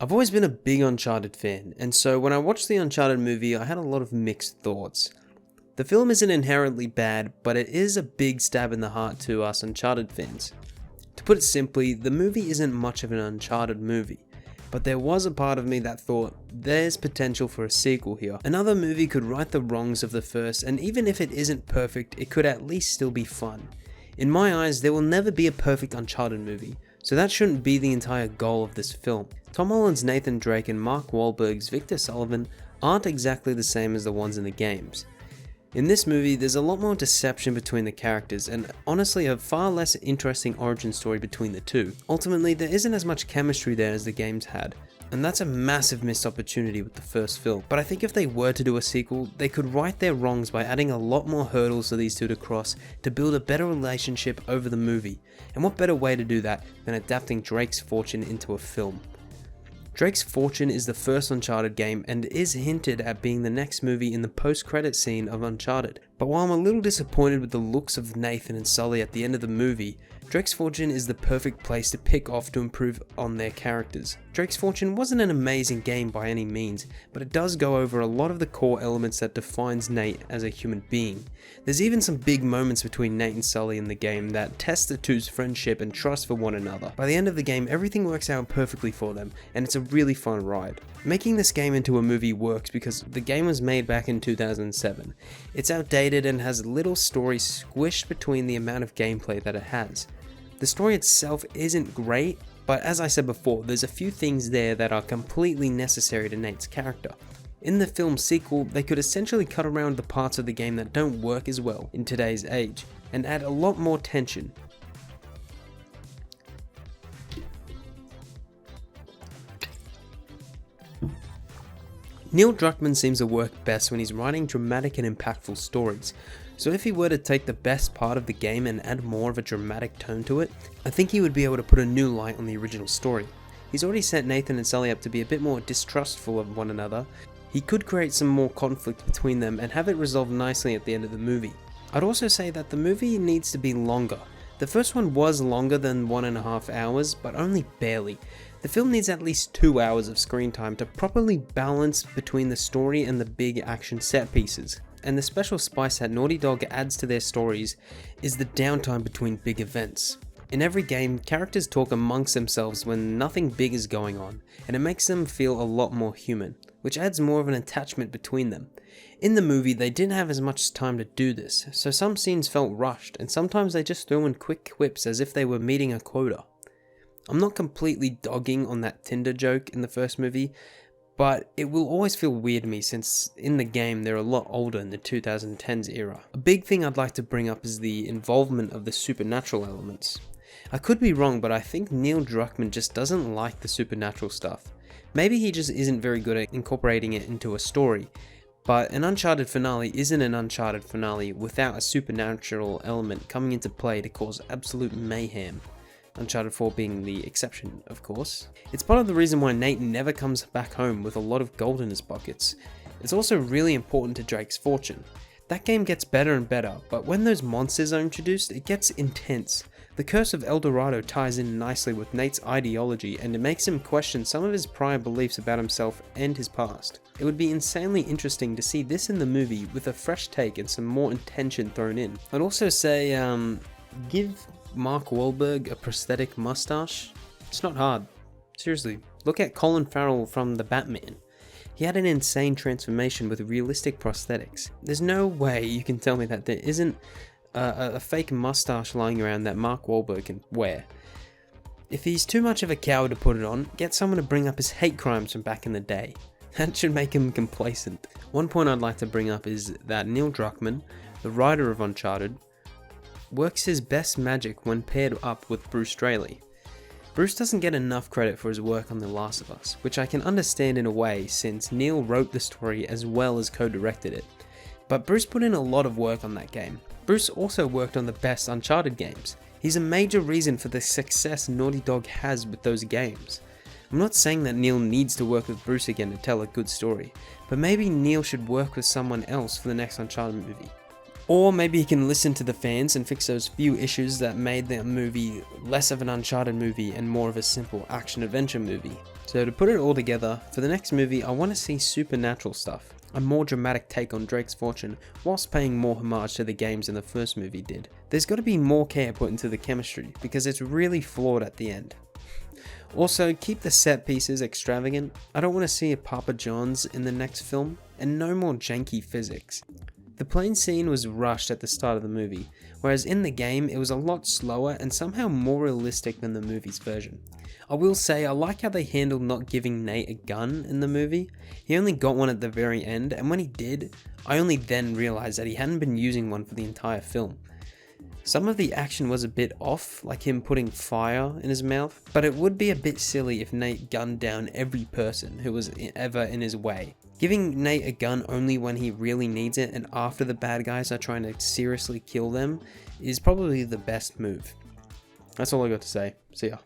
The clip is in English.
I've always been a big Uncharted fan, and so when I watched the Uncharted movie, I had a lot of mixed thoughts. The film isn't inherently bad, but it is a big stab in the heart to us Uncharted fans. To put it simply, the movie isn't much of an Uncharted movie, but there was a part of me that thought, there's potential for a sequel here. Another movie could right the wrongs of the first, and even if it isn't perfect, it could at least still be fun. In my eyes, there will never be a perfect Uncharted movie, so that shouldn't be the entire goal of this film. Tom Holland's Nathan Drake and Mark Wahlberg's Victor Sullivan aren't exactly the same as the ones in the games. In this movie, there's a lot more deception between the characters, and honestly a far less interesting origin story between the two. Ultimately, there isn't as much chemistry there as the games had, and that's a massive missed opportunity with the first film. But I think if they were to do a sequel, they could right their wrongs by adding a lot more hurdles for these two to cross to build a better relationship over the movie. And what better way to do that than adapting Drake's Fortune into a film? Drake's Fortune is the first Uncharted game and is hinted at being the next movie in the post-credit scene of Uncharted. But while I'm a little disappointed with the looks of Nathan and Sully at the end of the movie, Drake's Fortune is the perfect place to pick off to improve on their characters. Drake's Fortune wasn't an amazing game by any means, but it does go over a lot of the core elements that defines Nate as a human being. There's even some big moments between Nate and Sully in the game that test the two's friendship and trust for one another. By the end of the game, everything works out perfectly for them, and it's a really fun ride. Making this game into a movie works because the game was made back in 2007. It's outdated and has little story squished between the amount of gameplay that it has. The story itself isn't great, but as I said before, there's a few things there that are completely necessary to Nate's character. In the film's sequel, they could essentially cut around the parts of the game that don't work as well in today's age, and add a lot more tension. Neil Druckmann seems to work best when he's writing dramatic and impactful stories, so if he were to take the best part of the game and add more of a dramatic tone to it, I think he would be able to put a new light on the original story. He's already set Nathan and Sully up to be a bit more distrustful of one another. He could create some more conflict between them and have it resolved nicely at the end of the movie. I'd also say that the movie needs to be longer. The first one was longer than 1.5 hours, but only barely. The film needs at least 2 hours of screen time to properly balance between the story and the big action set pieces. And the special spice that Naughty Dog adds to their stories is the downtime between big events. In every game, characters talk amongst themselves when nothing big is going on, and it makes them feel a lot more human, which adds more of an attachment between them. In the movie, they didn't have as much time to do this, so some scenes felt rushed, and sometimes they just threw in quick quips as if they were meeting a quota. I'm not completely dogging on that Tinder joke in the first movie, but it will always feel weird to me since in the game they're a lot older in the 2010s era. A big thing I'd like to bring up is the involvement of the supernatural elements. I could be wrong, but I think Neil Druckmann just doesn't like the supernatural stuff. Maybe he just isn't very good at incorporating it into a story, but an Uncharted finale isn't an Uncharted finale without a supernatural element coming into play to cause absolute mayhem. Uncharted 4 being the exception, of course. It's part of the reason why Nate never comes back home with a lot of gold in his pockets. It's also really important to Drake's Fortune. That game gets better and better, but when those monsters are introduced, it gets intense. The Curse of El Dorado ties in nicely with Nate's ideology, and it makes him question some of his prior beliefs about himself and his past. It would be insanely interesting to see this in the movie with a fresh take and some more intention thrown in. I'd also say, give Mark Wahlberg a prosthetic mustache. It's not hard. Seriously, look at Colin Farrell from The Batman. He had an insane transformation with realistic prosthetics. There's no way you can tell me that there isn't a fake mustache lying around that Mark Wahlberg can wear. If he's too much of a coward to put it on, get someone to bring up his hate crimes from back in the day. That should make him complacent. One point I'd like to bring up is that Neil Druckmann, the writer of Uncharted, works his best magic when paired up with Bruce Straley. Bruce doesn't get enough credit for his work on The Last of Us, which I can understand in a way since Neil wrote the story as well as co-directed it. But Bruce put in a lot of work on that game. Bruce also worked on the best Uncharted games. He's a major reason for the success Naughty Dog has with those games. I'm not saying that Neil needs to work with Bruce again to tell a good story, but maybe Neil should work with someone else for the next Uncharted movie. Or maybe he can listen to the fans and fix those few issues that made the movie less of an Uncharted movie and more of a simple action-adventure movie. So to put it all together, for the next movie I want to see supernatural stuff, a more dramatic take on Drake's fortune whilst paying more homage to the games than the first movie did. There's got to be more care put into the chemistry because it's really flawed at the end. Also, keep the set pieces extravagant. I don't want to see a Papa John's in the next film, and no more janky physics. The plane scene was rushed at the start of the movie, whereas in the game it was a lot slower and somehow more realistic than the movie's version. I will say I like how they handled not giving Nate a gun in the movie. He only got one at the very end, and when he did, I only then realised that he hadn't been using one for the entire film. Some of the action was a bit off, like him putting fire in his mouth, but it would be a bit silly if Nate gunned down every person who was ever in his way. Giving Nate a gun only when he really needs it and after the bad guys are trying to seriously kill them is probably the best move. That's all I got to say. See ya.